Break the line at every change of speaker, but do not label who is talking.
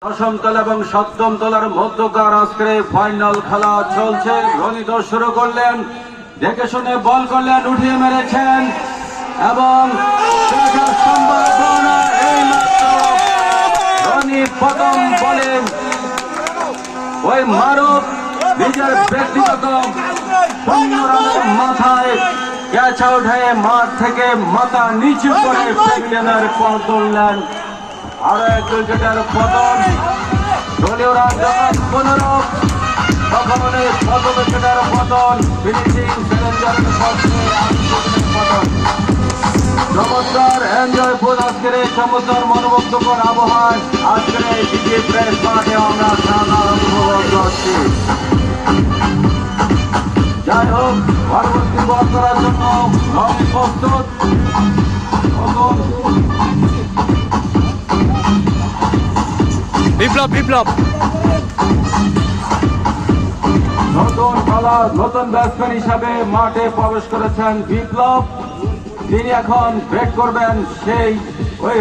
দশম তলা এবং সপ্তম তলার মধ্যকার আজকে ফাইনাল খেলা চলছে। রনিত শুরু করলেন, দেখে শুনে বল করলেন, উঠিয়ে মেরেছেন এবং রনি প্রথম বলে ওই মারুফ নিজের ব্যক্তিগত 15 রানের মাথায় ক্যাচ আউট হয়ে মাঠ থেকে মাথা নিচু করে প্যাভিলিয়নের পথ ধরলেন। আরো এক উইকেটের পতন, দলীয় রান যখন 15 তখন শত উইকেটের পতন, ফিনিশিং চ্যালেঞ্জারের পক্ষে পতন। চমৎকার এনজয় ফুল আজকের এই চমৎকার মনোমুগ্ধকর আবহাওয়ায় আজকের এই বিজি প্রেস মাঠে আমরা খেলা উপভোগ করছি। যাই হোক, পরবর্তী বল করার জন্য রনি প্রস্তুত।
বিপ্লব
নতুন খেলা, নতুন ব্যাটসম্যান হিসাবে মাঠে প্রবেশ করেছেন বিপ্লব। তিনি এখন ব্যাট করবেন সেই ওই